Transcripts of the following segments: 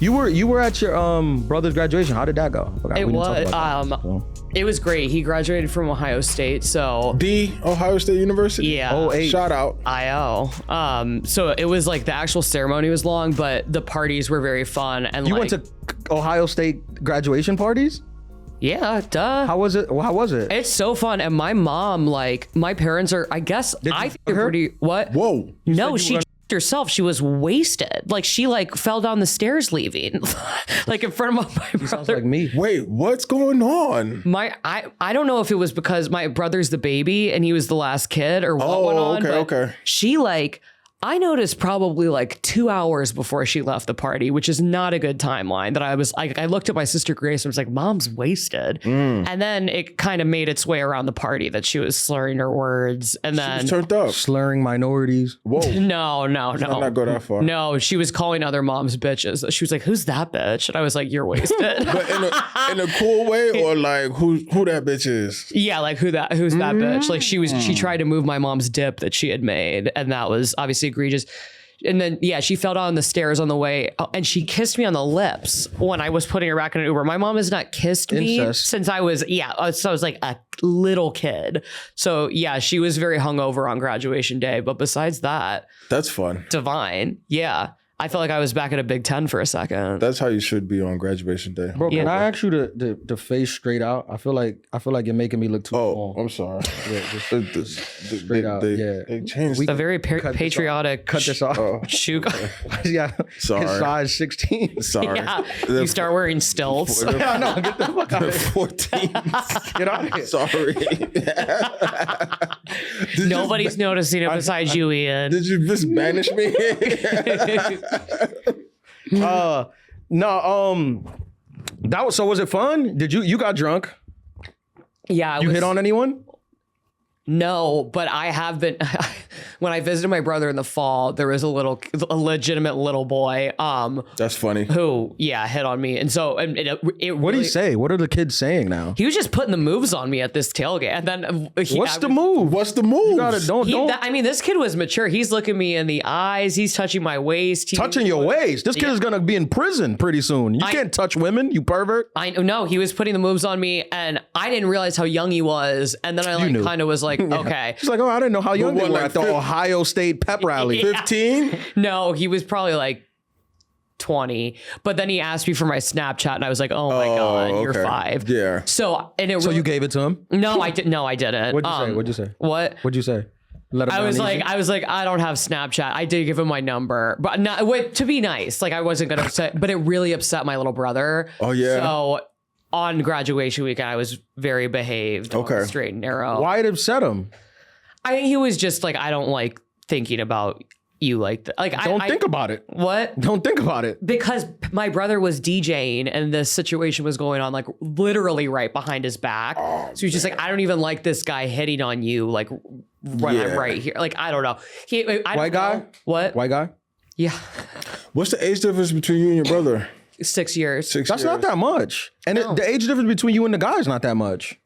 You were at your brother's graduation. How did that go? It was great. He graduated from Ohio State, so the Ohio State University. Yeah. 08. Shout out. IO. So it was like the actual ceremony was long, but the parties were very fun. And you went to Ohio State graduation parties? Yeah, duh. How was it? It's so fun. And my mom, like, my parents are, I guess, I think they're pretty, what? Whoa. No, she herself. She was wasted. Like, she, like, fell down the stairs leaving. Like, in front of my brother. Sounds like me. Wait, what's going on? I don't know if it was because my brother's the baby and he was the last kid or what went on. Okay. She, like, I noticed probably like 2 hours before she left the party, which is not a good timeline. That I was like, I looked at my sister Grace and was like, Mom's wasted. And then it kind of made its way around the party that she was slurring her words. And then she was turned up. Slurring minorities. Whoa. No. Let's not go that far. No, she was calling other moms bitches. She was like, who's that bitch? And I was like, you're wasted. But in a cool way, or like who that bitch is? Yeah, like who's that bitch? Like she tried to move my mom's dip that she had made, and that was obviously egregious. And then she fell down the stairs on the way, and she kissed me on the lips when I was putting her back in an Uber. My mom has not kissed me since I was so I was like a little kid. So yeah, she was very hungover on graduation day, but besides that, that's fun. Divine. Yeah. I felt like I was back at a Big Ten for a second. That's how you should be on graduation day. Bro, can I ask you to face straight out? I feel like you're making me look too small. I'm sorry. Yeah, just straight out. They changed. A very patriotic. Cut this off. Shoe. Yeah. Sorry. His size 16. Sorry. Yeah. You start wearing stilts. No, get the fuck out of here. 14. Get out of here. Sorry. Nobody's noticing it besides you, Ian. Did you just banish me? That was, so was it fun? Did you got drunk? Yeah. You hit on anyone? No, but I have been. When I visited my brother in the fall, there was a legitimate little boy. That's funny. Who, hit on me, and so what did he say? What are the kids saying now? He was just putting the moves on me at this tailgate, and then What's the move? You gotta don't. I mean, this kid was mature. He's looking me in the eyes. He's touching my waist. Touching your waist. This kid is gonna be in prison pretty soon. You can't touch women, you pervert. I know he was putting the moves on me, and I didn't realize how young he was. And then I kind of was like, okay. She's like, oh, I didn't know how young they were at the Ohio State pep rally. 15? No, he was probably like 20. But then he asked me for my Snapchat, and I was like, oh my God, you're 5. Yeah. So you gave it to him? No, I didn't. What'd you say? What? What'd you say? I was like, I don't have Snapchat. I did give him my number, but not to be nice. Like, I wasn't gonna upset, but it really upset my little brother. Oh yeah. So on graduation weekend, I was very behaved. Okay. Straight and narrow. Why it upset him? He was just like, I don't like thinking about you like that. Like, don't think about it. What? Don't think about it. Because my brother was DJing and this situation was going on like literally right behind his back. So he's just like, I don't even like this guy hitting on you like when I'm right here. Like, I don't know. White guy? What? White guy? Yeah. What's the age difference between you and your brother? 6 years. That's not that much. And the age difference between you and the guy is not that much.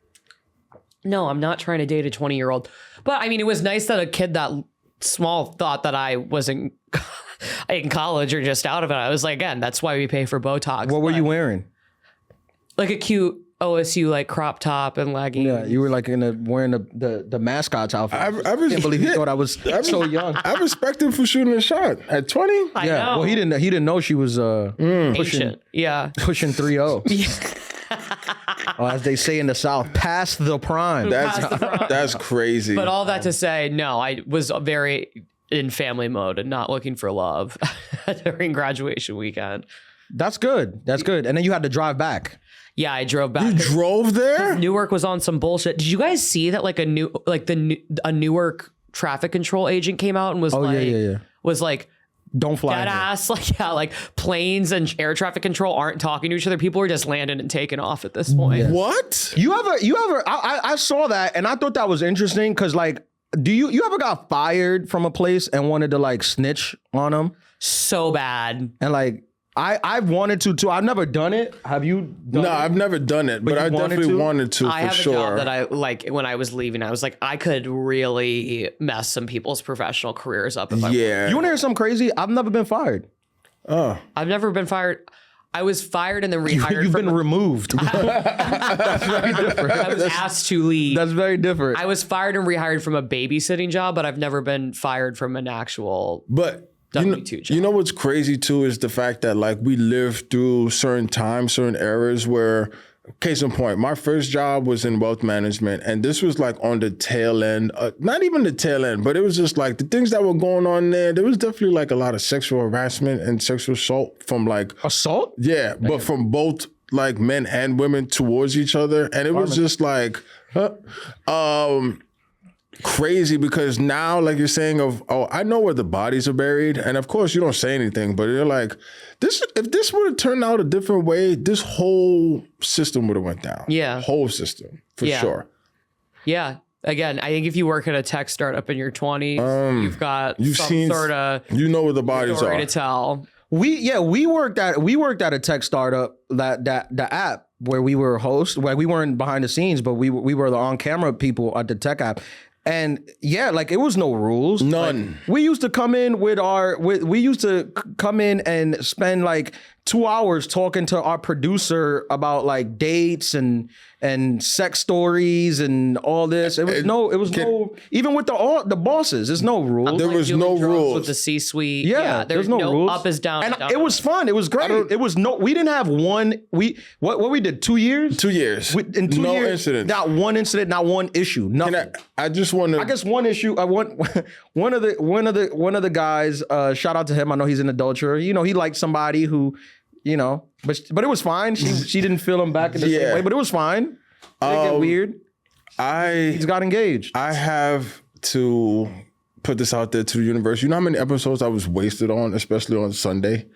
No, I'm not trying to date a 20-year-old. But I mean, it was nice that a kid that small thought that I wasn't in college or just out of it. I was like, again, that's why we pay for Botox. What were you wearing? Like a cute OSU like crop top and leggings. Yeah, you were like wearing the mascot's outfit. I can't believe he thought I was so young. I respect him for shooting a shot at 20. I know. Well, he didn't know she was pushing 3-0. As they say in the South, past the prime. That's crazy. But all that to say, no, I was very in family mode and not looking for love during graduation weekend. That's good. And then you had to drive back. Yeah, I drove back. You drove there? Newark was on some bullshit. Did you guys see that like a Newark traffic control agent came out and was was like, don't fly. That ass, like planes and air traffic control aren't talking to each other. People are just landing and taking off at this point. Yeah. What? You ever? I saw that and I thought that was interesting because like, do you ever got fired from a place and wanted to like snitch on them? So bad. And like, I've wanted to too. I've never done it. Have you done it? No, I've never done it, but I definitely wanted to I for have sure. a job that I like when I was leaving. I was like, I could really mess some people's professional careers up. If I You want to hear something crazy? I've never been fired. Oh. I've never been fired. I was fired and then rehired. You've been removed. That's very different. I was asked to leave. That's very different. I was fired and rehired from a babysitting job, but I've never been fired from an actual But W-2 job. you know what's crazy too is the fact that like we lived through certain times, certain eras where, case in point, my first job was in wealth management, and this was like on the tail end, not even the tail end, but it was just like the things that were going on there. There was definitely like a lot of sexual harassment and sexual assault from like Assault? yeah, but from both like men and women towards each other, and it was just like crazy because now, like you're saying, I know where the bodies are buried, and of course you don't say anything, but you're like, if this would have turned out a different way, this whole system would have went down. Yeah. Whole system, for sure. Yeah. Again, I think if you work at a tech startup in your 20s, you've got some sort of you know where the bodies story are. to tell. We worked at a tech startup that the app where we were hosts, where we weren't behind the scenes, but we were the on camera people at the tech app. And yeah, like it was no rules. None. Like, we used to come in we used to come in and spend like 2 hours talking to our producer about like dates and sex stories and all this. It was even with the bosses, there's no rules. There was no rules with the C-suite. Yeah, there's no rules. Up is down. And down it was fun. It was great. We didn't have one. What we did 2 years? 2 years. In 2 no years, incidents. not one incident, not one issue. Nothing. I just want to. I guess one issue. I want one of the guys. Shout out to him. I know he's an adulterer. You know, he liked somebody who, you know, but it was fine. She didn't feel him back in the same way, but it was fine. It didn't get weird. He's got engaged. I have to put this out there to the universe. You know how many episodes I was wasted on, especially on Sunday?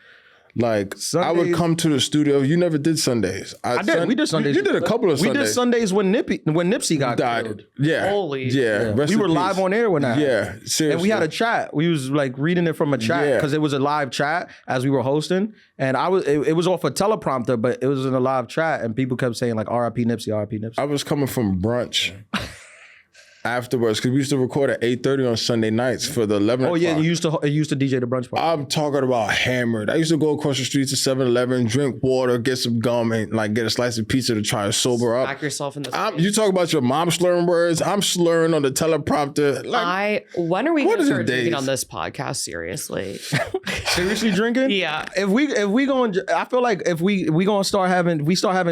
Like, I would come to the studio. You never did Sundays. I did. We did Sundays. You did a couple of Sundays. We did Sundays when Nipsey got killed. Yeah. Holy. Yeah. We were live on air when that. Yeah. Seriously. And we had a chat. We was like reading it from a chat because it was a live chat as we were hosting. And it was off a teleprompter, but it was in a live chat, and people kept saying like R.I.P. Nipsey, R.I.P. Nipsey. I was coming from brunch afterwards because we used to record at 8:30 on Sunday nights for the 11 o'clock. Oh yeah, you used to DJ the brunch party. I'm talking about hammered. I used to go across the street to 7-Eleven, drink water, get some gum, and like get a slice of pizza to try to sober up. Smack yourself in the You talk about your mom slurring words. I'm slurring on the teleprompter. Like, when are we going to start days? drinking on this podcast? Seriously. Seriously drinking? Yeah. If we going, I feel like if we gonna start having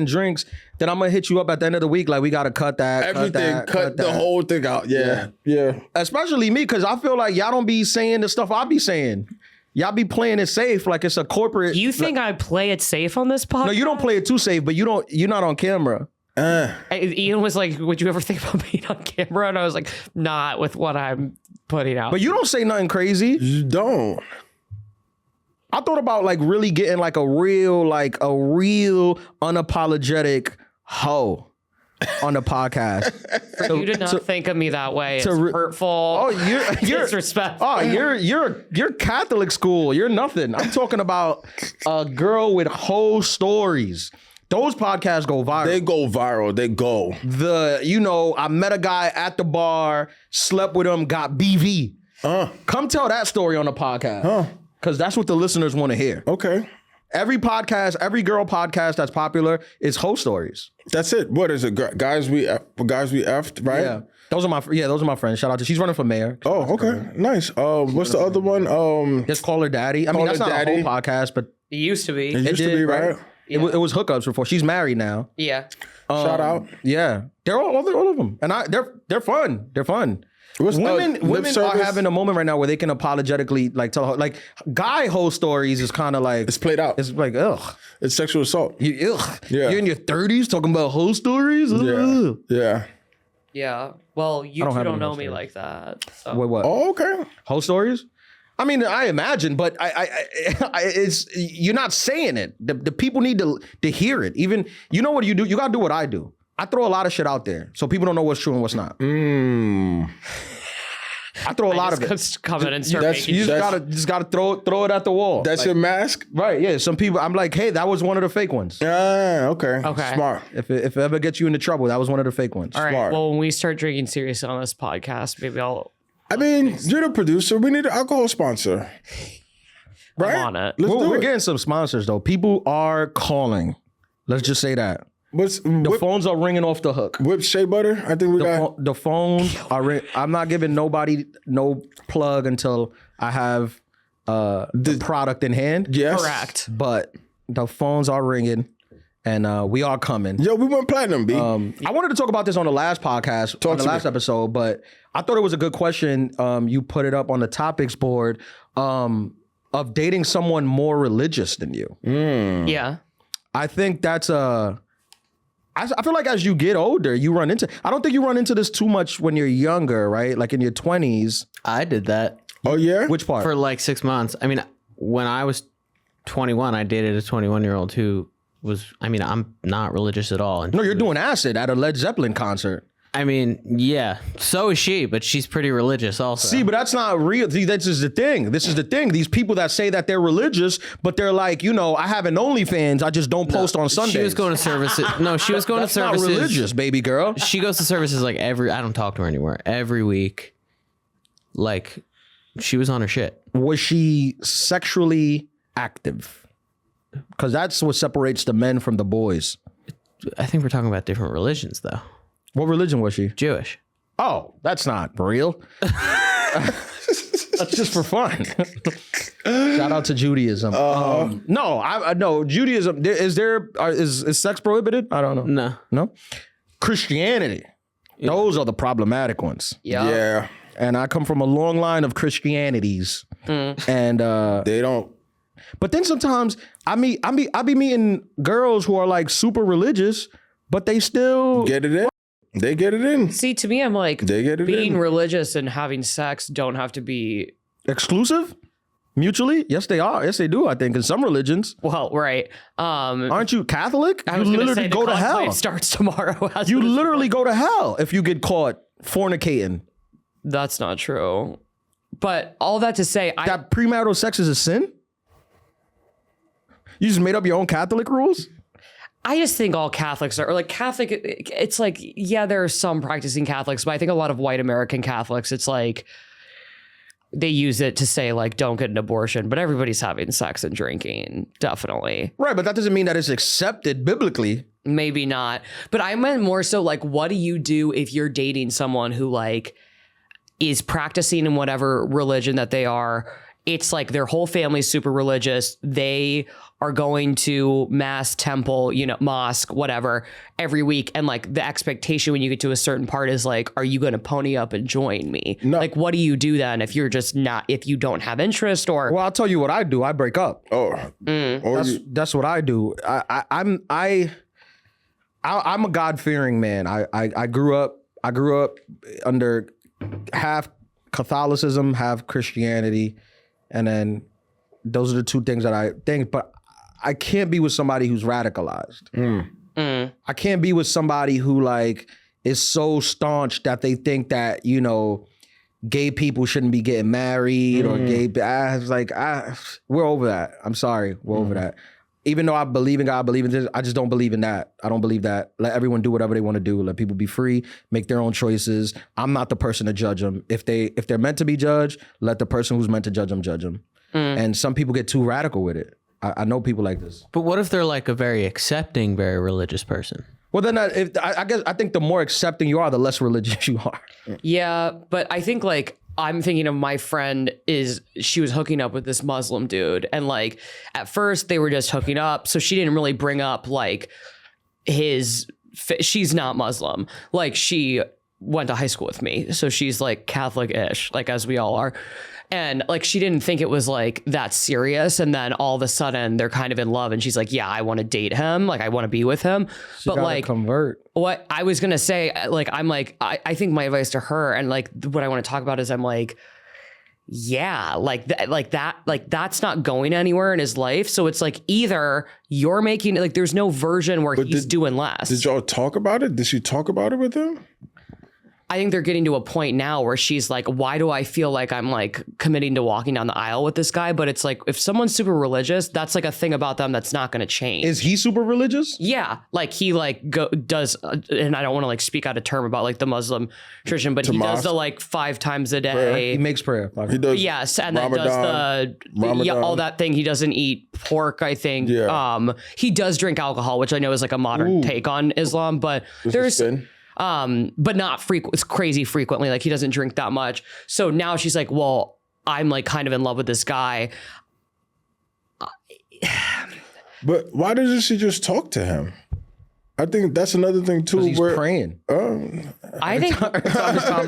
drinks, then I'm gonna hit you up at the end of the week. Like we gotta cut that, everything, cut the whole thing out. Yeah. Especially me, because I feel like y'all don't be saying the stuff I be saying. Y'all be playing it safe like it's a corporate. You think I play it safe on this podcast? No, you don't play it too safe, but you're not on camera. Ian was like, would you ever think about being on camera? And I was like, not with what I'm putting out. But you don't say nothing crazy. You don't. I thought about like really getting like a real unapologetic hoe on the podcast. For you to not think of me that way, it's hurtful. Oh, you're disrespectful. Oh, you're Catholic school. You're nothing. I'm talking about a girl with whole stories. Those podcasts go viral. They go viral. They go. I met a guy at the bar, slept with him, got BV. Come tell that story on the podcast. Because that's what the listeners want to hear. Okay. Every girl podcast that's popular is hoe stories. That's it. What is it? Guys we effed, right? Yeah. Those are my friends. Shout out to, she's running for mayor. Oh, okay. Nice. What's the other one? Just Call Her Daddy. I mean, that's not a whole podcast, but It used to be. It used to be, right? It was hookups before. She's married now. Yeah. Shout out. Yeah. They're all of them. And they're fun. They're fun. Women are having a moment right now where they can apologetically like tell her, like guy whole stories is kind of like it's played out. It's like ugh, it's sexual assault. Yeah. You're in your 30s talking about whole stories. Ugh. Yeah. Well, you don't know me like that. So. Wait, what? Oh, okay. Whole stories. I mean, I imagine, but it's you're not saying it. The people need to hear it. Even you know what you do. You gotta do what I do. I throw a lot of shit out there, so people don't know what's true and what's not. I throw a lot of it. Come in and start making. You just gotta throw it at the wall. That's your mask, right? Yeah. Some people, I'm like, hey, that was one of the fake ones. Okay. Smart. If it ever gets you into trouble, that was one of the fake ones. All right. Smart. Well, when we start drinking seriously on this podcast, maybe I'll. I mean, you're the producer. We need an alcohol sponsor. Right? I'm on it. Let's do We're it. getting some sponsors though. People are calling. Let's just say that. The phones are ringing off the hook. Whip shea butter. I think we got. The phones are ring. I'm not giving nobody no plug until I have the product in hand. Yes. Correct. But the phones are ringing, and we are coming. Yo, we went platinum, B. I wanted to talk about this on the last podcast, on the last episode, but I thought it was a good question. You put it up on the topics board of dating someone more religious than you. Yeah. I think that's I feel like as you get older, you run into. I don't think you run into this too much when you're younger, right? Like in your 20s. I did that Oh yeah. Which part? for like 6 months. I mean, when I was 21, I dated a 21-year-old who was, I mean, I'm not religious at all. And No, you're doing acid at a Led Zeppelin concert. I mean, yeah, so is she, but she's pretty religious also. See, but that's not real. See, this is the thing. This is the thing. These people that say that they're religious, but they're like, I have an OnlyFans. I just don't post on Sundays. She was going to services. No, she was going That's to not services. religious, baby girl. She goes to services like I don't talk to her anymore. Every week. Like, she was on her shit. Was she sexually active? Because that's what separates the men from the boys. I think we're talking about different religions, though. What religion was she? Jewish. Oh, that's not real. That's just for fun. Shout out to Judaism. No, Judaism. Is sex prohibited? I don't know. No. Christianity. Those are the problematic ones. Yeah. And I come from a long line of Christianities, and They don't. But then sometimes I be meeting girls who are like super religious, but they still Get it in. They get it in. See, to me, I'm like, They get it being in. religious and having sex don't have to be, exclusive, mutually. Yes, they are. Yes, they do. I think in some religions. well, right. Aren't you Catholic? I You was going to say literally the go to conclave hell. starts tomorrow. You literally go to hell if you get caught fornicating. That's not true. But all that to say, That premarital sex is a sin? You just made up your own Catholic rules? I just think all Catholics are, or like Catholic, it's like, yeah, there are some practicing Catholics, but I think a lot of white American Catholics, it's like, they use it to say like, don't get an abortion, but everybody's having sex and drinking, definitely. Right, but that doesn't mean that it's accepted biblically. Maybe not. But I meant more so like, what do you do if you're dating someone who like is practicing in whatever religion that they are? It's like their whole family's super religious. They are going to mass, temple, mosque, whatever, every week. And like the expectation when you get to a certain part is like, are you going to pony up and join me? No. Like, what do you do then if you're just not, if you don't have interest or? Well, I'll tell you what I do. I break up. Or That's what I do. I'm a God-fearing man. I grew up under half Catholicism, half Christianity, and then those are the two things that I think. But I can't be with somebody who's radicalized. I can't be with somebody who like is so staunch that they think that gay people shouldn't be getting married or gay. We're over that. I'm sorry, we're over that. Even though I believe in God, I believe in this, I just don't believe in that. I don't believe that. Let everyone do whatever they want to do. Let people be free, make their own choices. I'm not the person to judge them. If they're meant to be judged, let the person who's meant to judge them. And some people get too radical with it. I know people like this. But what if they're like a very accepting, very religious person? Well, then I think the more accepting you are, the less religious you are. Yeah, but I think like I'm thinking of my friend she was hooking up with this Muslim dude, and like at first they were just hooking up, so she didn't really bring up like she's not Muslim, like she went to high school with me, so she's like Catholic-ish, like as we all are. And like she didn't think it was like that serious, and then all of a sudden they're kind of in love, and she's like, "Yeah, I want to date him. Like I want to be with him." But like convert. What I was gonna say, like I'm like I think my advice to her, and like what I want to talk about is I'm like, yeah, that's not going anywhere in his life. So it's like either you're making like there's no version where he's doing less. Did y'all talk about it? Did she talk about it with him? I think they're getting to a point now where she's like, why do I feel like I'm like committing to walking down the aisle with this guy? But it's like, if someone's super religious, that's like a thing about them that's not going to change. Is he super religious? Yeah. Like he like does, and I don't want to like speak out of term about like the Muslim tradition, but he does the like 5 times a day. Prayer. He makes prayer. He does. Yes. And then Ramadan, does all that thing. He doesn't eat pork, I think. Yeah. He does drink alcohol, which I know is like a modern take on Islam, but there's... but not frequent. It's crazy frequently. Like he doesn't drink that much. So now she's like, well, I'm like kind of in love with this guy. But why doesn't she just talk to him? I think that's another thing too. He's praying. I think Time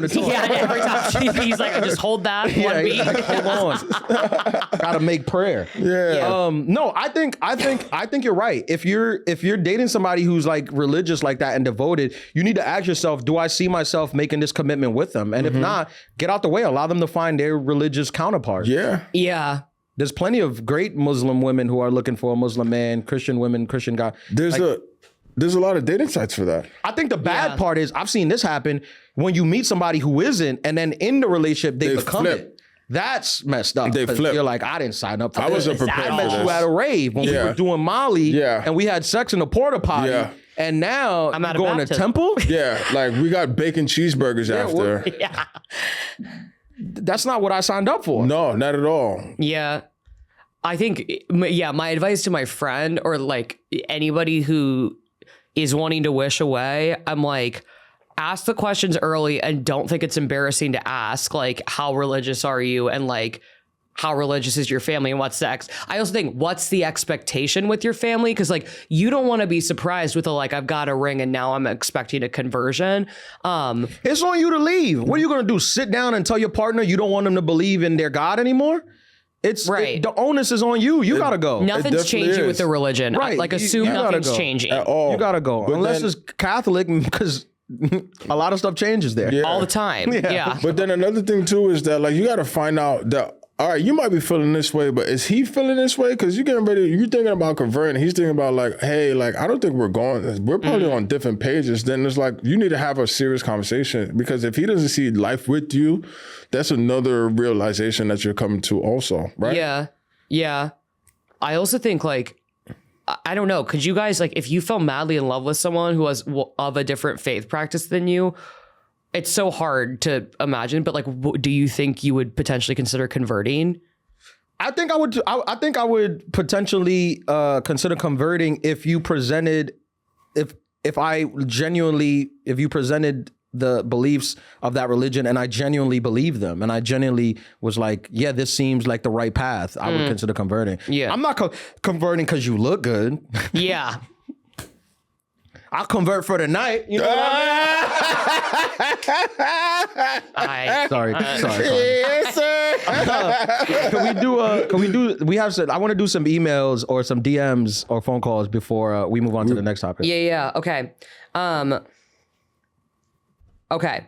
to talk. yeah, every time he's like, just hold that one beat. Hold on. Gotta make prayer. Yeah. No, I think you're right. If you're dating somebody who's like religious like that and devoted, you need to ask yourself, do I see myself making this commitment with them? And if not, get out the way. Allow them to find their religious counterpart. Yeah. Yeah. There's plenty of great Muslim women who are looking for a Muslim man, Christian women, Christian guy. There's a lot of dating sites for that. I think the bad part is I've seen this happen when you meet somebody who isn't, and then in the relationship they become flip. it. That's messed up. They 'cause flip. You're like, I didn't sign up for I this. wasn't prepared I for met this. you at a rave when we were doing Molly, and we had sex in a porta potty, and now I'm you're at a going to baptism. temple. Yeah, like we got bacon cheeseburgers after. Yeah. That's not what I signed up for. No, not at all. Yeah. I think, my advice to my friend or like anybody who is wanting to wish away, I'm like, ask the questions early and don't think it's embarrassing to ask, like, how religious are you? And like, how religious is your family and what's the I also think, what's the expectation with your family? Because like, you don't want to be surprised with like, I've got a ring and now I'm expecting a conversion. It's on you to leave. What are you going to do? Sit down and tell your partner you don't want them to believe in their God anymore? It's right. The onus is on you. You gotta go. Nothing's changing with the religion. Right. Like assume you nothing's go. changing At all. You gotta go. But Unless then- it's Catholic, because a lot of stuff changes there. Yeah. all the time. Yeah. But then another thing too is that like you got to find out that, all right, you might be feeling this way, but is he feeling this way? Because you're thinking about converting. He's thinking about like, hey, like I don't think we're probably on different pages. Then it's like you need to have a serious conversation, because if he doesn't see life with you, that's another realization that you're coming to also, right? Yeah. Yeah. I also think like, I don't know. Could you guys like, if you fell madly in love with someone who was of a different faith practice than you, it's so hard to imagine, but like, do you think you would potentially consider converting? I think I would. I think I would potentially consider converting if you presented, if you presented the beliefs of that religion and I genuinely believe them and I genuinely was like, yeah, this seems like the right path. I would consider converting. Yeah. I'm not converting because you look good. Yeah. I'll convert for the night. You know what I mean? Sorry. Yes, sir. We have some, I want to do some emails or some DMs or phone calls before we move on to the next topic. Yeah. Okay. Okay.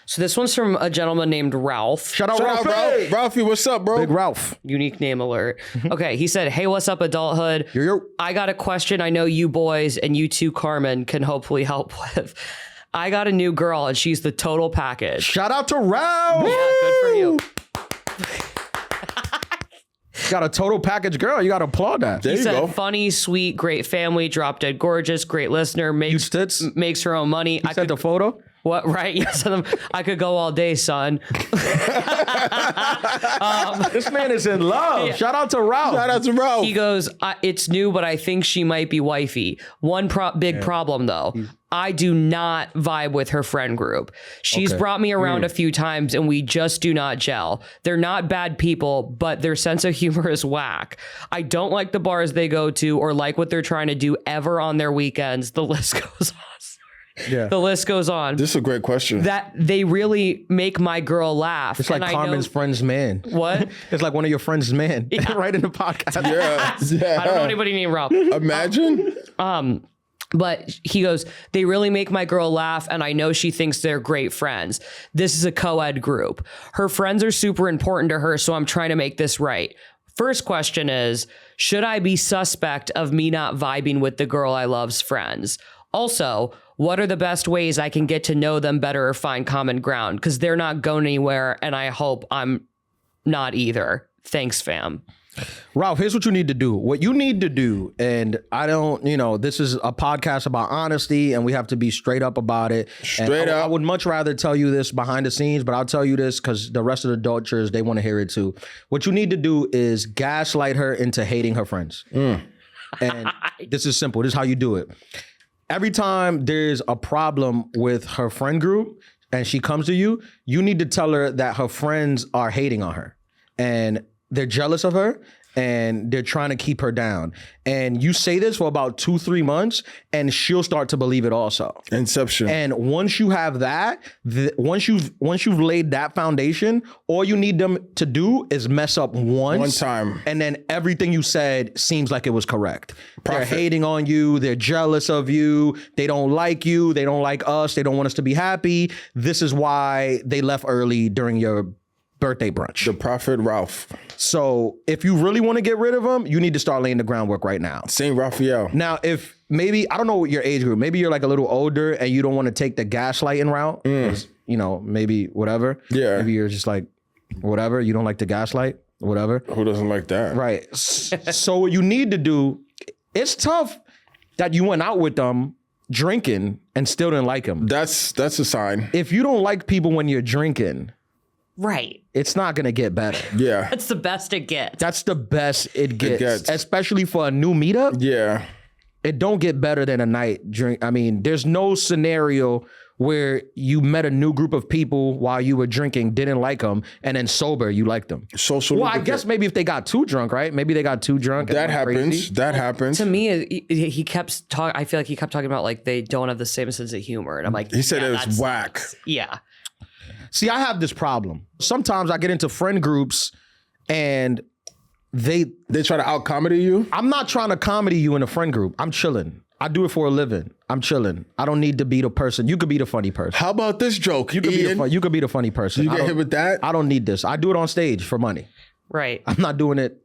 So this one's from a gentleman named Ralph. Shout out Ralph. Ralphie, what's up, bro? Big Ralph. Unique name alert. Okay. He said, hey, what's up, adulthood? Yo. I got a question I know you boys and you too, Carmen, can hopefully help with. I got a new girl and she's the total package. Shout out to Ralph. Yeah, good for you. Got a total package girl. You got to applaud that. There He you said, go. funny, sweet, great family, drop dead gorgeous, great listener, makes tits? makes her own money. I Sent could, a photo. what, right? Yes, I could go all day, son. This man is in love. Shout out to Ralph. Shout out to Ralph. He goes, it's new, but I think she might be wifey. One big problem, though. I do not vibe with her friend group. She's brought me around a few times and we just do not gel. They're not bad people, but their sense of humor is whack. I don't like the bars they go to or like what they're trying to do ever on their weekends. The list goes on. Yeah. The list goes on. This is a great question. That they really make my girl laugh. It's like And I Carmen's know, friend's man. what? It's like one of your friends' man. Right in the podcast. Yeah. I don't know anybody named Ralph. Imagine. But he goes, they really make my girl laugh, and I know she thinks they're great friends. This is a co-ed group. Her friends are super important to her, so I'm trying to make this right. First question is, should I be suspect of me not vibing with the girl I love's friends? Also, what are the best ways I can get to know them better or find common ground? Because they're not going anywhere, and I hope I'm not either. Thanks, fam. Ralph, here's what you need to do. What you need to do, and I don't, this is a podcast about honesty, and we have to be straight up about it. Straight up. I would much rather tell you this behind the scenes, but I'll tell you this because the rest of the adulters, they want to hear it too. What you need to do is gaslight her into hating her friends. And this is simple. This is how you do it. Every time there's a problem with her friend group and she comes to you, you need to tell her that her friends are hating on her and they're jealous of her and they're trying to keep her down. And you say this for about 2-3 months and she'll start to believe it also. Inception. And once you have that, once you've laid that foundation, all you need them to do is mess up once. One time. And then everything you said seems like it was correct. Perfect. They're hating on you. They're jealous of you. They don't like you. They don't like us. They don't want us to be happy. This is why they left early during your birthday brunch. The Prophet Ralph. So if you really want to get rid of them, you need to start laying the groundwork right now. Saint Raphael. Now, if maybe, I don't know your age group, maybe you're like a little older and you don't want to take the gaslighting route, 'cause, maybe whatever. Yeah. Maybe you're just like, whatever, you don't like to gaslight, whatever. Who doesn't like that? Right. So what you need to do, it's tough that you went out with them drinking and still didn't like them. That's a sign. If you don't like people when you're drinking, Right. it's not going to get better. Yeah. That's the best it gets. That's the best it gets. gets. Especially for a new meetup. Yeah. It don't get better than a night drink. I mean, there's no scenario where you met a new group of people while you were drinking, didn't like them, and then sober, you liked them. Social. Well, I guess maybe if they got too drunk, right? Maybe they got too drunk. and that went happens. crazy. That happens. To me, he kept talking. I feel like he kept talking about like they don't have the same sense of humor, and I'm like, He said yeah, it was that's- whack. Yeah. See, I have this problem. Sometimes I get into friend groups and They try to out comedy you. I'm not trying to comedy you in a friend group. I'm chilling. I do it for a living. I'm chilling. I don't need to be the person. You could be the funny person. How about this joke? You could be Ian? you could be the funny person. You I get don't- hit with that? I don't need this. I do it on stage for money. Right. I'm not doing it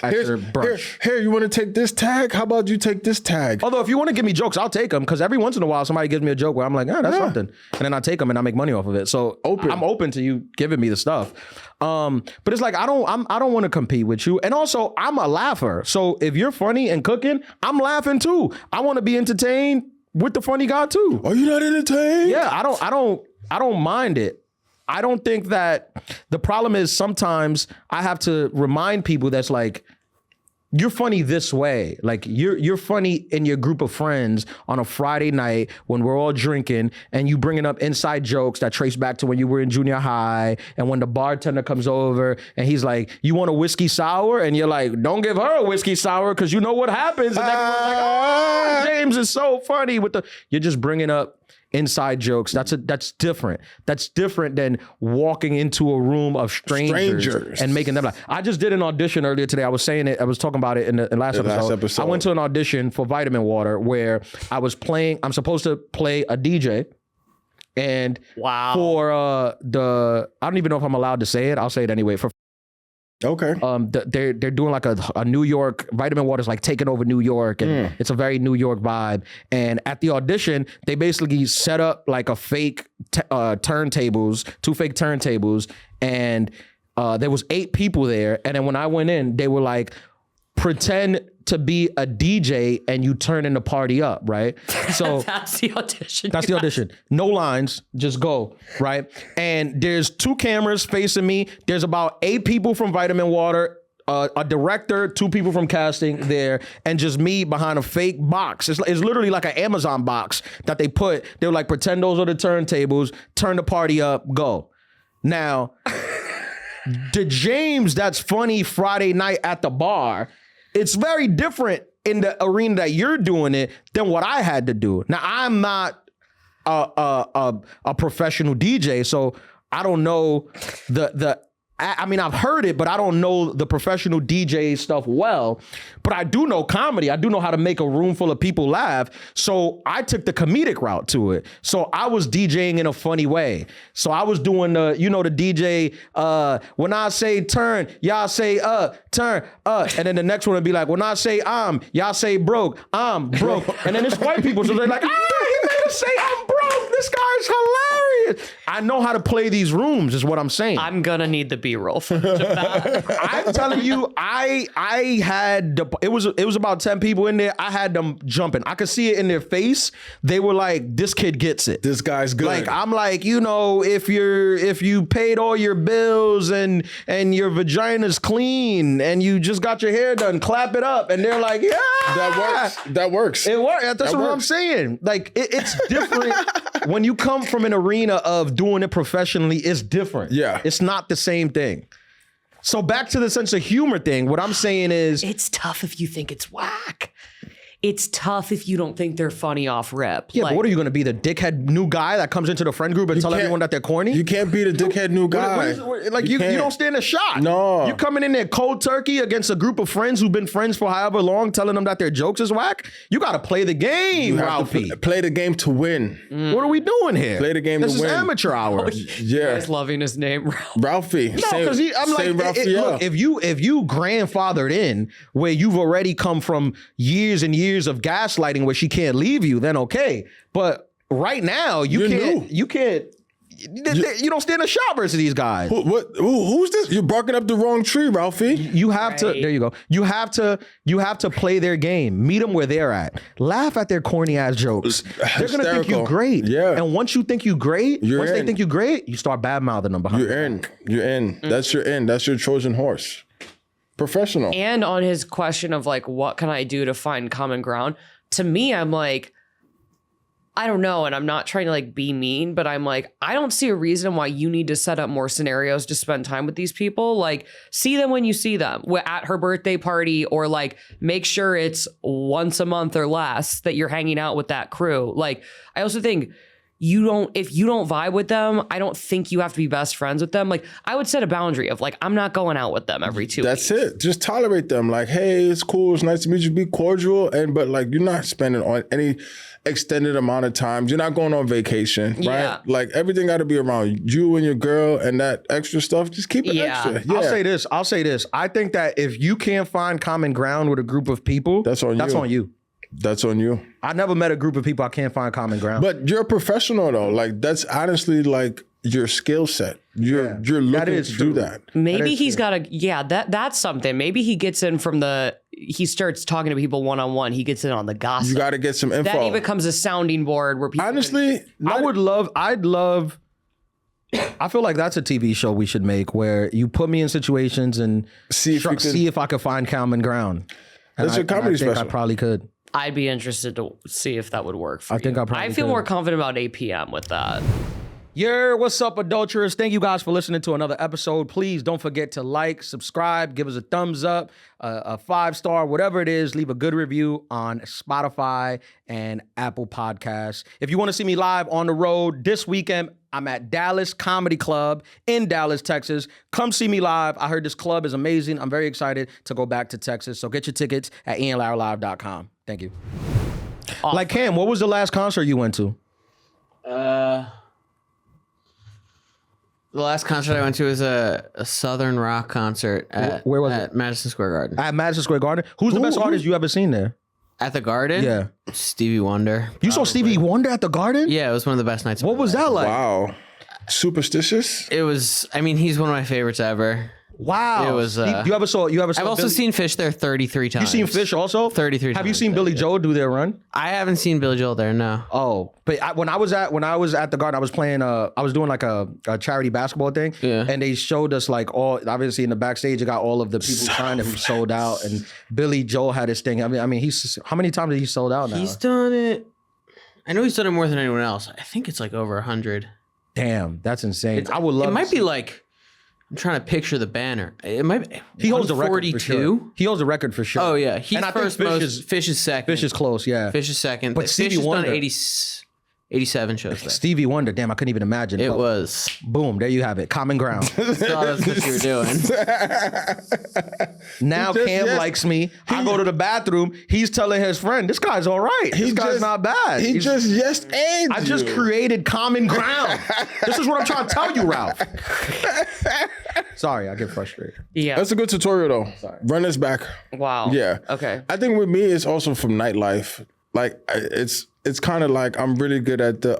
after brunch. Here, you want to take this tag? How about you take this tag? Although if you want to give me jokes, I'll take them because every once in a while somebody gives me a joke where I'm like, that's something, and then I take them and I make money off of it. So I'm open to you giving me the stuff. But it's like I don't want to compete with you, and also I'm a laugher. So if you're funny and cooking, I'm laughing too. I want to be entertained with the funny guy too. Are you not entertained? Yeah, I don't mind it. I don't think that the problem is sometimes I have to remind people that's like, you're funny this way. Like you're funny in your group of friends on a Friday night when we're all drinking and you bringing up inside jokes that trace back to when you were in junior high. And when the bartender comes over and he's like, you want a whiskey sour? And you're like, don't give her a whiskey sour because you know what happens. And everyone's like, oh, James is so funny you're just bringing up inside jokes. That's different. That's different than walking into a room of strangers and making them laugh. I just did an audition earlier today. I was talking about it in the last episode. I went to an audition for Vitamin Water where I'm supposed to play a DJ. And for I don't even know if I'm allowed to say it. I'll say it anyway. Okay. They're doing like a New York, Vitamin Water's like taking over New York, and it's a very New York vibe. And at the audition, they basically set up like a fake turntables, 2 fake turntables, and there was 8 people there. And then when I went in, they were like, pretend to be a DJ and you turning the party up, right? So That's the audition. that's the audition. No lines, just go, right? And there's 2 cameras facing me. There's about 8 people from Vitamin Water, a director, 2 people from casting there, and just me behind a fake box. It's literally like an Amazon box that they put. They were like, pretend those are the turntables, turn the party up, go. Now, the James that's funny Friday night at the bar, it's very different in the arena that you're doing it than what I had to do. Now, I'm not a professional DJ, so I don't know I mean, I've heard it, but I don't know the professional DJ stuff well. But I do know comedy. I do know how to make a room full of people laugh. So I took the comedic route to it. So I was DJing in a funny way. So I was doing the DJ, when I say turn, y'all say turn, and then the next one would be like, when I say y'all say broke, I'm broke. And then it's white people, so they're like, he made us say I'm broke. This guy's hilarious. I know how to play these rooms, is what I'm saying. I'm gonna need the B-roll footage of that. I'm telling you, I had it was about 10 people in there. I had them jumping. I could see it in their face. They were like, "This kid gets it. This guy's good." Like I'm like, if you paid all your bills and your vagina's clean and you just got your hair done, clap it up. And they're like, yeah, That works. It works. That's what I'm saying. Like it's different when you come from an arena of doing it professionally. It's different. Yeah, it's not the same thing. So back to the sense of humor thing. What I'm saying is, it's tough if you think it's whack. It's tough if you don't think they're funny off rip. Yeah, but what are you going to be, the dickhead new guy that comes into the friend group and tell everyone that they're corny? You can't be the dickhead new guy. You don't stand a shot. No. You coming in there cold turkey against a group of friends who've been friends for however long, telling them that their jokes is whack? You got to play the game, Ralphie. Play the game to win. What are we doing here? Play the game to win. This is amateur hour. Yeah. He's loving his name, Ralphie. No, because I'm like, look, if you grandfathered in where you've already come from years and years of gaslighting where she can't leave you, then okay. But right now, you don't stand a shot versus these guys. Who's this? You're barking up the wrong tree, Ralphie. You have to. There you go. You have to play their game. Meet them where they're at. Laugh at their corny ass jokes. They're gonna think you're great. Yeah. And once you think you're great, they think you're great, you start bad mouthing them behind. You're in. That's your in. That's your Trojan horse. Professional. And on his question of like, what can I do to find common ground? To me, I'm like, I don't know. And I'm not trying to like be mean, but I'm like, I don't see a reason why you need to set up more scenarios to spend time with these people. Like, see them when you see them at her birthday party, or like make sure it's once a month or less that you're hanging out with that crew. Like, I also think if you don't vibe with them, I don't think you have to be best friends with them. Like, I would set a boundary of like, I'm not going out with them every 2 weeks. That's it. Just tolerate them. Like, hey, it's cool. It's nice to meet you. Be cordial. But like, you're not spending on any extended amount of time. You're not going on vacation, right? Yeah. Like, everything got to be around you and your girl, and that extra stuff, just keep it extra. Yeah. I'll say this. I think that if you can't find common ground with a group of people, that's on you. That's on you. I never met a group of people I can't find common ground. But you're a professional though. Like, that's honestly like your skill set. You're looking to do that. Maybe he's got that's something. Maybe he gets in from he starts talking to people one-on-one. He gets in on the gossip. You got to get some info. Then he becomes a sounding board where people. Honestly, I feel like that's a TV show we should make where you put me in situations and see if I could find common ground. That's a comedy special. I probably could. I'd be interested to see if that would work for you. I feel more confident about 8 p.m. with that. What's up, adulterers? Thank you guys for listening to another episode. Please don't forget to like, subscribe, give us a thumbs up, a 5-star, whatever it is. Leave a good review on Spotify and Apple Podcasts. If you want to see me live on the road this weekend, I'm at Dallas Comedy Club in Dallas, Texas. Come see me live. I heard this club is amazing. I'm very excited to go back to Texas. So get your tickets at ianlaralive.com. Thank you. Awesome. Like, Cam, what was the last concert you went to? The last concert I went to was a Southern rock concert at Madison Square Garden. At Madison Square Garden? Who's the best artist you ever seen there? At the Garden? Yeah. Stevie Wonder. You saw Stevie Wonder at the Garden? Yeah, it was one of the best nights. What was that like? Wow. Superstitious? It was, he's one of my favorites ever. Wow. It was. You ever saw I've also seen Fish there 33 times. You seen Fish also? 33 times. Have you seen Billy Joel do their run? I haven't seen Billy Joel there, no. Oh, but when I was at the Garden, I was playing. I was doing like a charity basketball thing, and they showed us like obviously in the backstage, it got all of the people trying who sold out, and Billy Joel had his thing. I mean, how many times has he sold out now? He's done it. I know he's done it more than anyone else. I think it's like over 100. Damn, that's insane. I would love. It might be like. I'm trying to picture the banner. It might be. He holds the record for sure. He holds the record for sure. Oh yeah, he's first. Fish is second. Fish is close. Yeah, Fish is second. But Stevie Fish Wonder done 87 shows there. Stevie Wonder. Damn, I couldn't even imagine. It Oh, was. boom. There you have it. Common ground. Thought that's what you were doing. Now Cam likes me. I go to the bathroom. He's telling his friend, "This guy's all right. This guy's not bad." He just yes and I just created common ground. This is what I'm trying to tell you, Ralph. Sorry, I get frustrated. Yeah. That's a good tutorial though. Run this back. Wow. Yeah. Okay. I think with me, it's also from nightlife. Like it's kind of like I'm really good at the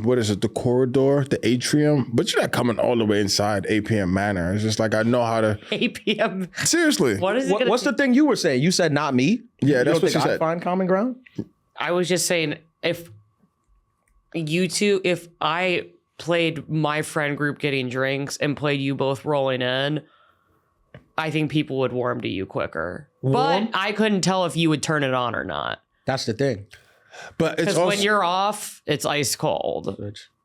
what is it, the corridor, the atrium, but you're not coming all the way inside APM Manor. It's just like I know how to. APM. Seriously. What is it? What's the thing you were saying? You said not me. Yeah, You that's don't what think she I said. find common ground. I was just saying, if I played my friend group getting drinks and played you both rolling in, I think people would warm to you quicker. But I couldn't tell if you would turn it on or not. That's the thing. But it's Because also when you're off, it's ice cold.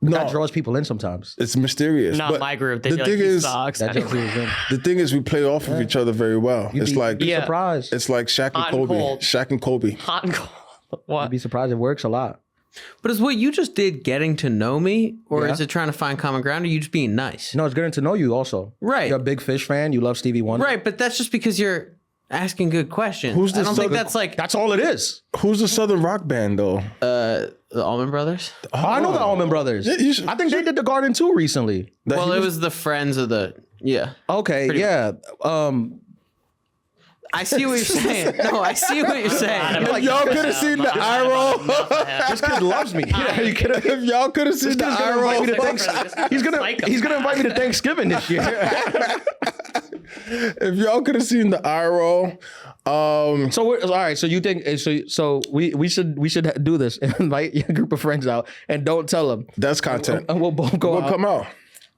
That draws people in sometimes. it's mysterious. Not but my group. They the feel thing like he is, sucks. That draws people in. the thing is, we play off of each other very well. It's like Be Yeah. surprised. it's like Shaq and Hot and Kobe. cold. Shaq and Kobe. Hot and cold. What? Be surprised. It works a lot. But is what you just did getting to know me, or Yeah. is it trying to find common ground, or you just being nice? No, it's getting to know you also. Right. You're a big Fish fan. You love Stevie Wonder. Right, but that's just because you're asking good questions. Who's the I don't think southern- that's like That's all it is. Who's the Southern rock band though? the Allman Brothers. Oh, I know the Allman Brothers. Yeah, you should- I think they did the Garden too recently. Well, it was the friends of the Okay, yeah. I see what you're saying. No, I see what you're saying. If y'all could have seen the eye roll. This kid loves me. Yeah, you could have. If y'all could have seen the eye roll. He's gonna invite me to Thanksgiving this year. If y'all could have seen the eye roll. So all right. So you think so? We should do this. Invite your group of friends out and don't tell them. That's content. And we'll both go We'll out. come out.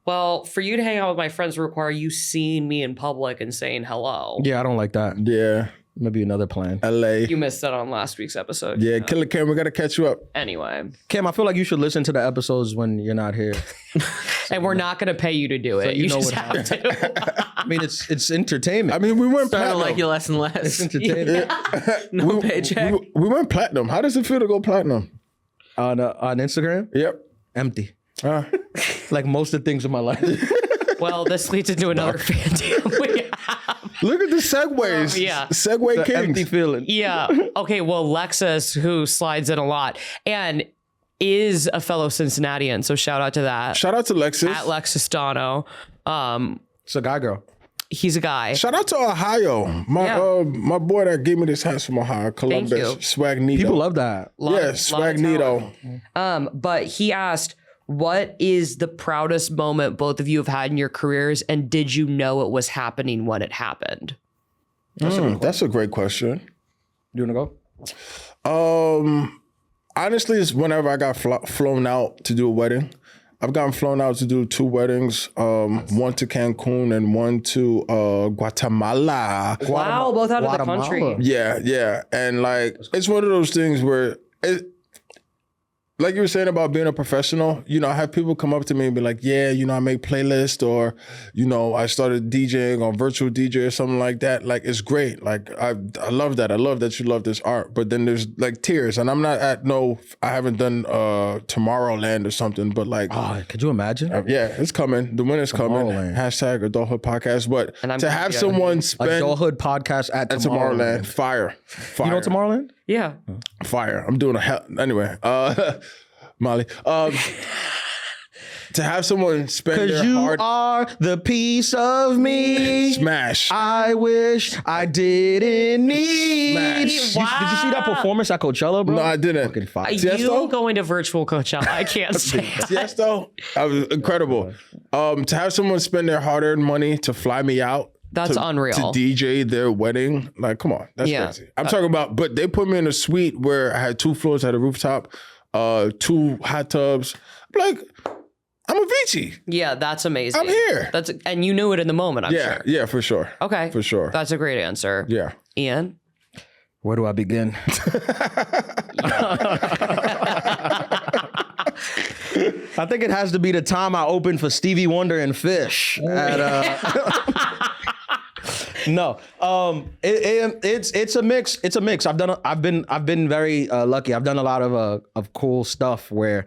Well, for you to hang out with my friends would require you seeing me in public and saying hello. Yeah, I don't like that. Yeah. Maybe another plan. LA. You missed that on last week's episode. Yeah, Killer Cam, we gotta catch you up. Anyway. Cam, I feel like you should listen to the episodes when you're not here. And we're not going to pay you to do it. you You know just what have to. I mean, it's entertainment. I mean, we went Starting to platinum. like you less and it's less. entertainment. No paycheck. We went platinum. How does it feel to go platinum? On Instagram, Yep. empty. Like most of the things in my life. Well, this leads into another fan deal we have. Look at the segues. Yeah. Segue The kings. empty feeling. Yeah. Okay. Well, Lexus, who slides in a lot and is a fellow Cincinnatian. So shout out to that. Shout out to Lexus. At Lexus Dono. It's a guy, girl. He's a guy. Shout out to Ohio. My boy that gave me this hat from Ohio, Columbus. you. Swagnito. People love that. Yeah, Lot of Swagnito. But he asked, what is the proudest moment both of you have had in your careers? And did you know it was happening when it happened? That's a great question. You wanna go? Honestly, it's whenever I got flown out to do a wedding. I've gotten flown out to do 2 weddings, one to Cancun and one to Guatemala. Wow, both out of the Guatemala. country. Yeah. And like, it's one of those things where, like you were saying about being a professional, I have people come up to me and be like, yeah, I make playlists, or, I started DJing on virtual DJ or something like that. Like, it's great. Like, I love that. I love that you love this art. But then there's like tears, and I'm not I haven't done Tomorrowland or something, but like, Oh, could you imagine? yeah, it's coming. The winter's coming. Tomorrowland. Hashtag Adulthood Podcast. But And I'm to gonna have be at someone spend Adulthood podcast at Tomorrowland, Tomorrowland. fire. You know Tomorrowland? Yeah. Fire. I'm doing anyway. Molly. To have someone spend Cause their you hard are the piece of me smash. I wish I didn't need. Smash. Did you see that performance at Coachella, bro? No, I didn't. Fucking fire. You Tiesto? going to virtual Coachella. I can't stand that. Tiesto? That was incredible. To have someone spend their hard-earned money to fly me out. That's to unreal. DJ their wedding. Like, come on. That's Yeah. crazy. I'm talking about, but they put me in a suite where I had 2 floors, had a rooftop, 2 hot tubs. Like, I'm Avicii. Yeah, that's amazing. I'm here. And you knew it in the moment, I'm sure. Yeah, for sure. Okay. For sure. That's a great answer. Yeah. Ian? Where do I begin? I think it has to be the time I opened for Stevie Wonder and Fish at No, it's a mix. It's a mix. I've been very lucky. I've done a lot of cool stuff where,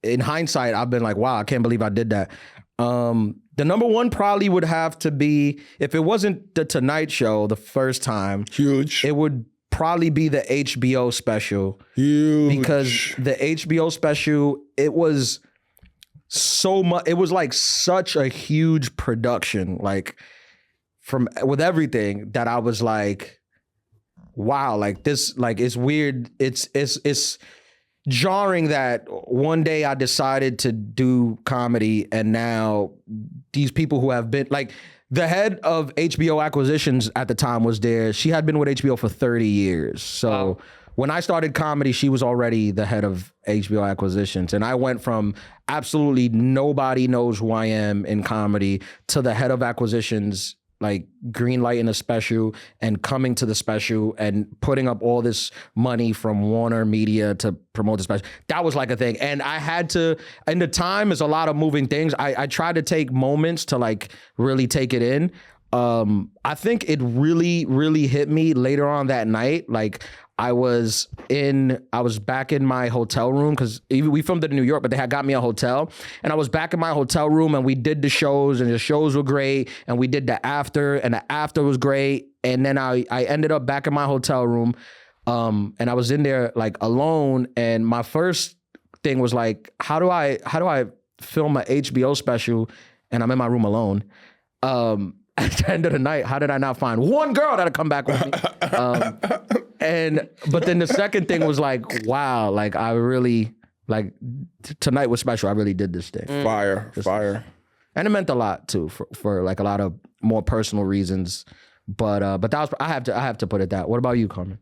in hindsight, I've been like, wow, I can't believe I did that. The number one probably would have to be, if it wasn't the Tonight Show the first time, Huge. it would probably be the HBO special. Huge. Because the HBO special, it was so much. It was like such a huge production, like with everything, that I was like, wow, like this, like it's weird. It's jarring that one day I decided to do comedy, and now these people who have been like, the head of HBO acquisitions at the time was there. She had been with HBO for 30 years. So when I started comedy, she was already the head of HBO acquisitions. And I went from absolutely nobody knows who I am in comedy to the head of acquisitions, like green light in a special and coming to the special and putting up all this money from Warner Media to promote the special. That was like a thing. And I had to, and the time is a lot of moving things. I tried to take moments to like really take it in. I think it really, really hit me later on that night. Like I was back in my hotel room, because we filmed it in New York, but they had got me a hotel, and I was back in my hotel room, and we did the shows, and the shows were great, and we did the after, and the after was great, and then I ended up back in my hotel room, and I was in there like alone, and my first thing was like, how do I film an HBO special, and I'm in my room alone. At the end of the night, how did I not find one girl that'll come back with me? But then the second thing was like, wow, like I really, like tonight was special. I really did this thing. Fire. And it meant a lot too, for like a lot of more personal reasons. But that was, I have to put it that. What about you, Carmen?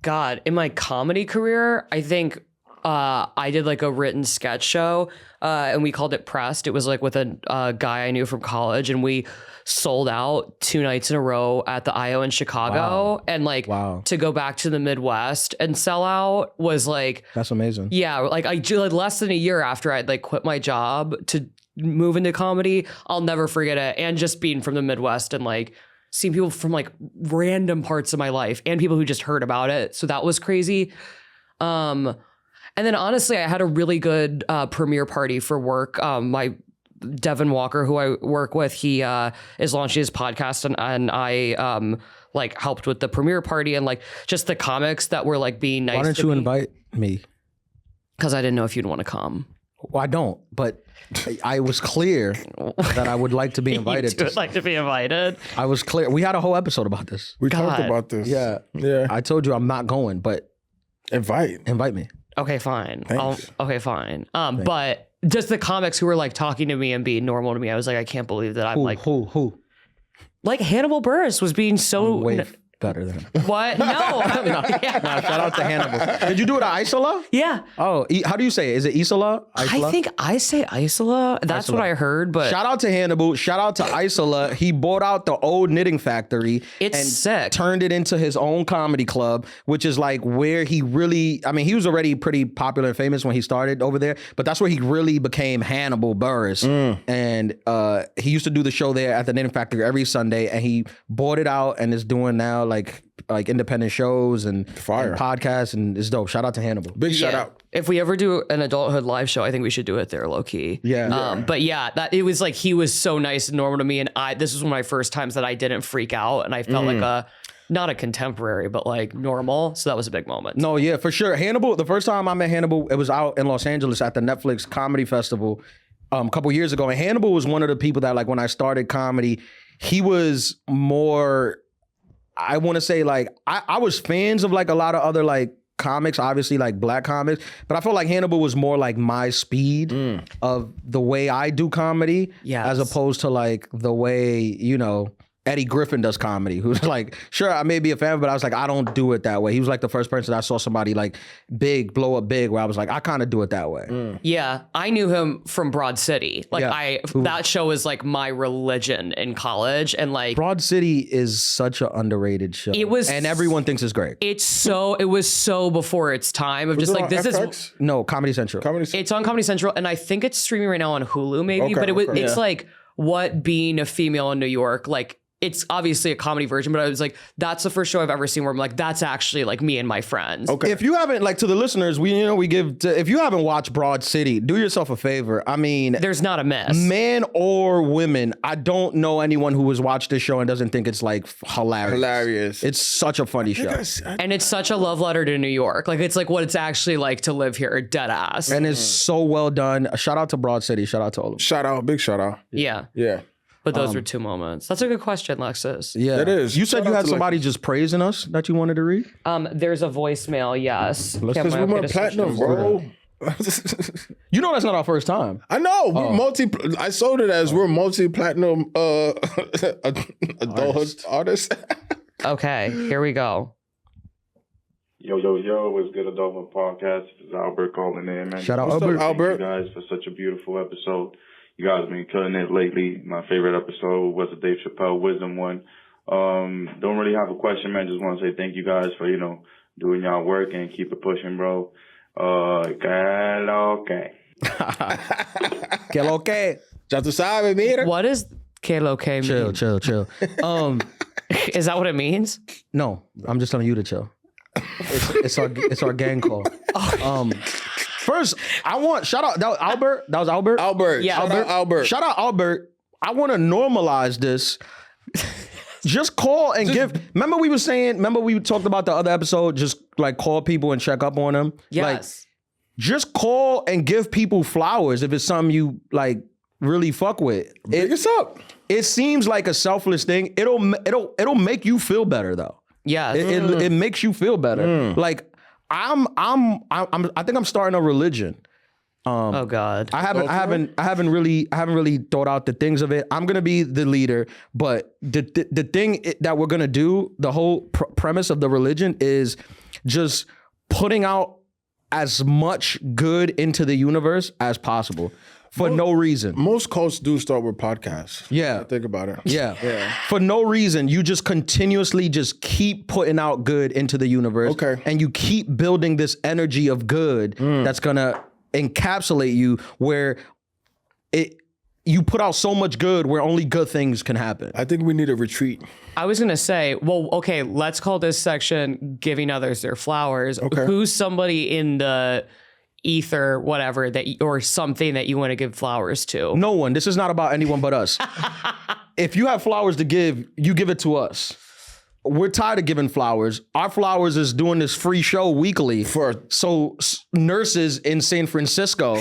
God, in my comedy career, I think I did like a written sketch show, and we called it Pressed. It was like with a guy I knew from college, and we sold out 2 nights in a row at the IO in Chicago. Wow. And like to go back to the Midwest and sell out was like, that's amazing. Yeah, like I do, like less than a year after I'd like quit my job to move into comedy. I'll never forget it. And just being from the Midwest and like seeing people from like random parts of my life and people who just heard about it. So that was crazy. And then honestly, I had a really good premiere party for work. My Devin Walker, who I work with, he is launching his podcast, and I like helped with the premiere party and like just the comics that were like being nice. Why don't you invite me? Because I didn't know if you'd want to come. Well, I don't, but I was clear that I would like to be invited. You would like to be invited. I was clear. We had a whole episode about this. We talked about this. Yeah. Yeah. I told you I'm not going, but Invite me. Okay, fine. Thanks. Okay, fine. But just the comics who were like talking to me and being normal to me, I was like, I can't believe that I'm who? Like Hannibal Buress was being so Way better than him. What? No. No, shout out to Hannibal. Did you do it at Isola? Yeah. Oh, how do you say it? Is it Isola? I think I say Isola. That's Isola. what I heard. But Shout out to Hannibal. Shout out to Isola. He bought out the old knitting factory. It's and sick. Turned it into his own comedy club, which is like where he really, I mean, he was already pretty popular and famous when he started over there, but that's where he really became Hannibal Buress. And he used to do the show there at the knitting factory every Sunday, and he bought it out and is doing now like independent shows and podcasts, and it's dope. Shout out to Hannibal. Big shout out. If we ever do an Adulthood live show, I think we should do it there, low key. Yeah. But yeah, that it was like he was so nice and normal to me, and this was one of my first times that I didn't freak out, and I felt like not a contemporary, but like normal. So that was a big moment. No, yeah, for sure. Hannibal. The first time I met Hannibal, it was out in Los Angeles at the Netflix Comedy Festival a couple years ago, and Hannibal was one of the people that like when I started comedy, he was more. I want to say like I was fans of like a lot of other like comics, obviously like black comics, but I felt like Hannibal was more like my speed of the way I do comedy, as opposed to like the way, you know, Eddie Griffin does comedy, who's like, sure, I may be a fan, but I was like, I don't do it that way. He was like the first person I saw somebody like big, blow up big, where I was like, I kind of do it that way. Yeah, I knew him from Broad City. Like that show was like my religion in college, and like Broad City is such an underrated show. It was, and everyone thinks it's great. It was so before its time of just like this FX? is no Comedy Central. It's on Comedy Central, and I think it's streaming right now on Hulu maybe. But it's like what being a female in New York like it's obviously a comedy version, but I was like, that's the first show I've ever seen where I'm like, that's actually like me and my friends. Okay. If you haven't, like, to the listeners, if you haven't watched Broad City, do yourself a favor. I mean, There's not a miss. man or women, I don't know anyone who has watched this show and doesn't think it's like hilarious. It's such a funny show. And it's such a love letter to New York. Like, it's like what it's actually like to live here, dead ass. And it's so well done. Shout out to Broad City. Shout out to all of them. Big shout out. Yeah. Yeah. But those were 2 moments. That's a good question, Lexus. Yeah, It is. You said Shout you out had to, somebody just praising us that you wanted to read. There's a voicemail, yes. Because we went platinum, bro. You know that's not our first time. I know. We're I sold it as we're multi-platinum adulthood artists. Okay, here we go. Yo, what's good, Adulthood Podcast? This is Albert calling in, man. Shout out What's up, Albert. Albert? Thank you guys for such a beautiful episode. You guys have been killing it lately. My favorite episode was the Dave Chappelle Wisdom one. Don't really have a question, man. Just want to say thank you guys for, doing y'all work and keep it pushing, bro. Que lo que. Que lo que. Ya tú sabes, mira. What is que lo que mean? Chill. Is that what it means? No, I'm just telling you to chill. It's our gang call. First, I want shout out. That was Albert. Albert. Yeah. Shout out Albert. Shout out Albert. I want to normalize this. Just call and give. Remember we talked about the other episode. Just like call people and check up on them. Yes. Like, just call and give people flowers if it's something you like really fuck with. Big us up. It seems like a selfless thing. It'll make you feel better though. Yes. It makes you feel better. Like I think I'm starting a religion. Oh God. I haven't really thought out the things of it. I'm gonna be the leader, but the thing that we're gonna do, the whole premise of the religion is just putting out as much good into the universe as possible for no reason. Most cults do start with podcasts. Yeah. Think about it. Yeah. For no reason. You just continuously just keep putting out good into the universe. Okay. And you keep building this energy of good that's gonna encapsulate you where you put out so much good where only good things can happen. I think we need a retreat. I was gonna say, well, okay, let's call this section "Giving Others Their Flowers." Okay. Who's somebody in the ether, whatever or something that you want to give flowers to? No one. This is not about anyone but us. If you have flowers to give, you give it to us. We're tired of giving flowers. Our flowers is doing this free show weekly so nurses in San Francisco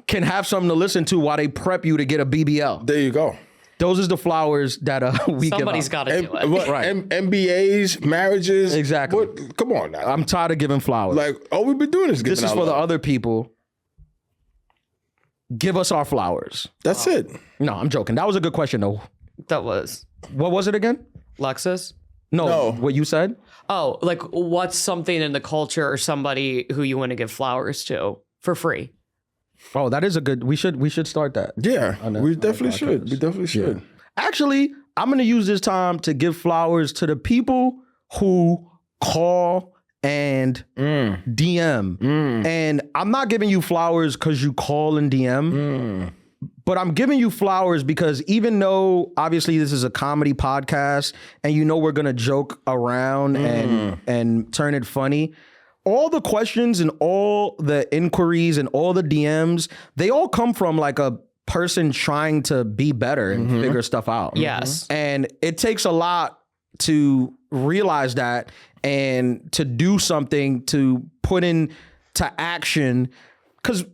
can have something to listen to while they prep you to get a BBL. There you go. Those is the flowers that we Somebody's give got to do it. Right. MBAs, marriages. Exactly. Come on now. I'm tired of giving flowers. Like, all we've been doing is giving This is out for the love. other people. Give us our flowers. That's it. No, I'm joking. That was a good question, though. That was What was it again? Lexus. No. What you said? Oh, like what's something in the culture or somebody who you want to give flowers to for free? Oh, that is a good. We should start that. Yeah. know. We definitely should. We definitely should. Actually, I'm going to use this time to give flowers to the people who call and DM. And I'm not giving you flowers because you call and DM, but I'm giving you flowers because even though obviously this is a comedy podcast and you know we're going to joke around and turn it funny, all the questions and all the inquiries and all the DMs, they all come from like a person trying to be better and figure stuff out. Yes. And it takes a lot to realize that and to do something to put into action, because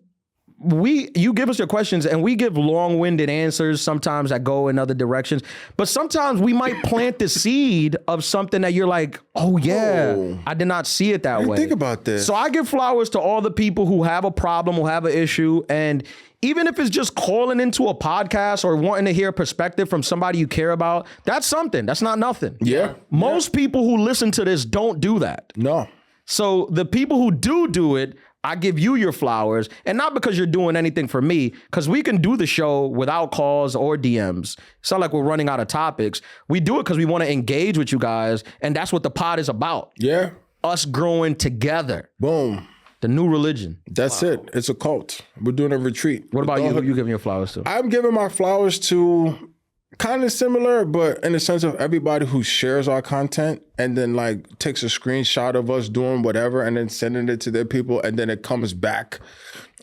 you give us your questions and we give long-winded answers sometimes that go in other directions, but sometimes we might plant the seed of something that you're like, oh yeah, I did not see it that way. Think about this. So I give flowers to all the people who have a problem, who have an issue, and even if it's just calling into a podcast or wanting to hear a perspective from somebody you care about, that's something. That's not nothing. Yeah. Most people who listen to this don't do that. No. So the people who do it, I give you your flowers, and not because you're doing anything for me, because we can do the show without calls or DMs. It's not like we're running out of topics. We do it because we want to engage with you guys, and that's what the pod is about. Yeah. Us growing together. Boom. The new religion. That's it. It's a cult. We're doing a retreat. What about you? Who you giving your flowers to? I'm giving my flowers to Kind of similar, but in the sense of everybody who shares our content and then like takes a screenshot of us doing whatever and then sending it to their people and then it comes back.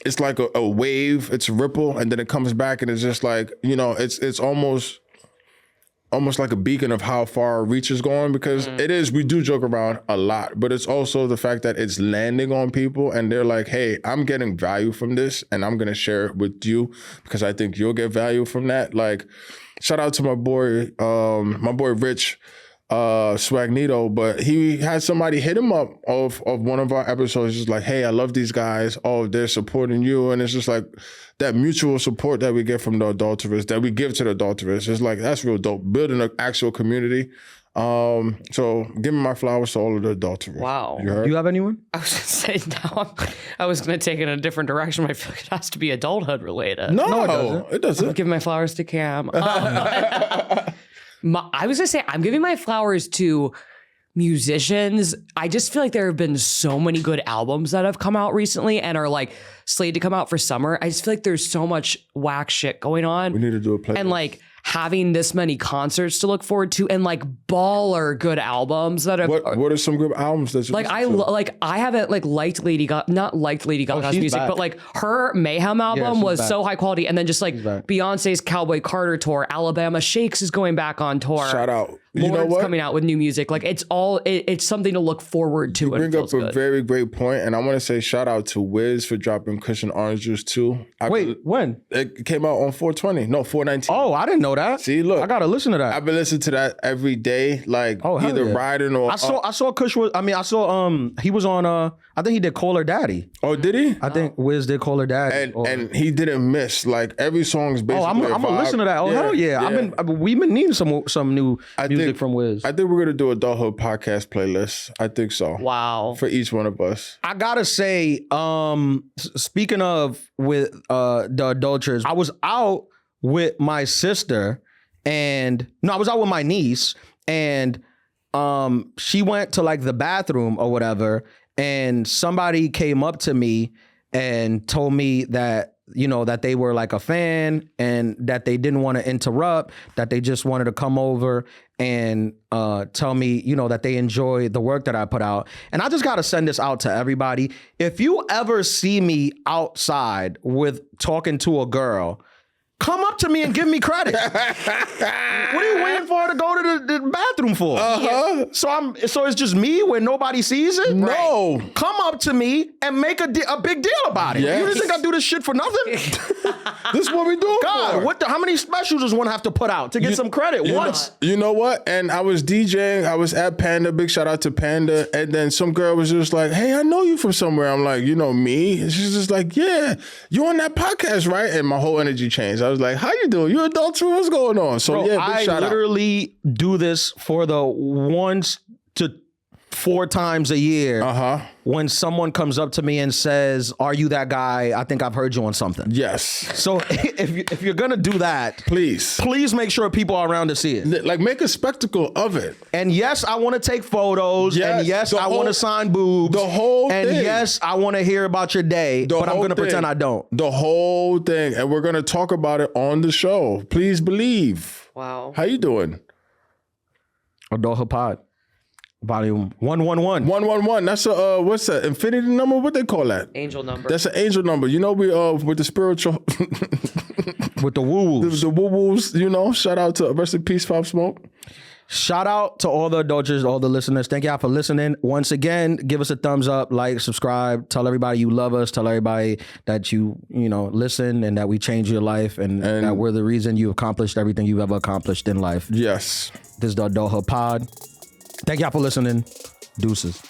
It's like a wave, it's a ripple, and then it comes back and it's just like, you know, it's almost like a beacon of how far our reach is going, because it is, we do joke around a lot, but it's also the fact that it's landing on people and they're like, hey, I'm getting value from this and I'm going to share it with you because I think you'll get value from that. Like, shout out to my boy Rich Swagnito, but he had somebody hit him up of one of our episodes, just like, hey, I love these guys. Oh, they're supporting you. And it's just like that mutual support that we get from the adulterers, that we give to the adulterers. It's like, that's real dope. Building an actual community. So give me my flowers to all of the adulterers. Wow. You heard? Do you have anyone? I was gonna say I was gonna take it in a different direction, but I feel like it has to be adulthood related. No, it doesn't. I'm giving my flowers to Cam. I was gonna say I'm giving my flowers to musicians. I just feel like there have been so many good albums that have come out recently and are like slated to come out for summer. I just feel like there's so much whack shit going on. We need to do a playlist. And like having this many concerts to look forward to and like baller good albums that have What are some good albums that you like I haven't like liked Lady Gaga, not liked Lady Gaga's she's music, back. but like her Mayhem album she's was back. so high quality. And then just like Beyonce's Cowboy Carter tour, Alabama Shakes is going back on tour. Shout out. You know Lord's what? coming out with new music. Like it's something to look forward to. You and bring it up feels a good. very great point, and I want to say shout out to Wiz for dropping Cushion Orange Juice 2. Wait, when? It came out on 420. No, 419. Oh, I didn't know that. See, look. I gotta listen to that. I've been listening to that every day, like hell either yeah. riding or... I saw Kush was, I saw he was on I think he did Call Her Daddy. Oh, did he? I think Wiz did Call Her Daddy. And he didn't miss, like every song's basically I'm gonna listen to that. Oh hell yeah. We've been needing some new music from Wiz. I think we're gonna do a Adulthood podcast playlist. I think so. Wow. For each one of us. I gotta say, speaking of with the adulterers, I was out with my sister I was out with my niece and she went to like the bathroom or whatever, and somebody came up to me and told me that, you know, that they were like a fan and that they didn't want to interrupt, that they just wanted to come over and tell me, you know, that they enjoy the work that I put out. And I just got to send this out to everybody. If you ever see me outside with talking to a girl, come up to me and give me credit. What are you waiting for her to go to the bathroom for? So it's just me when nobody sees it? No. Right. Come up to me and make a big deal about it. Yes. You just think I do this shit for nothing? This is what we doing God, for. how many specials does one have to put out to get some credit once? You know what? And I was DJing. I was at Panda. Big shout out to Panda. And then some girl was just like, hey, I know you from somewhere. I'm like, you know me? And she's just like, yeah, you on that podcast, right? And my whole energy changed. I was like, how you doing? You adult too? What's going on? So Bro, yeah, big I shout out. literally do this for the 1 to 4 times a year. When someone comes up to me and says, are you that guy? I think I've heard you on something. Yes. So if you're gonna do that, Please make sure people are around to see it. Like, make a spectacle of it. And yes, I want to take photos. Yes, and yes, the I want to whole- sign boobs. the whole and thing. yes, I want to hear about your day. But I'm whole gonna pretend thing. I don't. The whole thing. And we're gonna talk about it on the show. Please believe. Wow. How you doing? Adulthood Pod, volume 111. 111. That's a what's that? Infinity number? What they call that? Angel number. That's an angel number. You know, we with the spiritual With the woo-woos. the woo-woos, you know. Shout out to rest in peace, Pop Smoke. Shout out to all the adulterers, all the listeners. Thank y'all for listening. Once again, give us a thumbs up, like, subscribe, tell everybody you love us, tell everybody that you listen and that we changed your life and that we're the reason you accomplished everything you've ever accomplished in life. Yes. This is the Adulthood Pod. Thank y'all for listening. Deuces.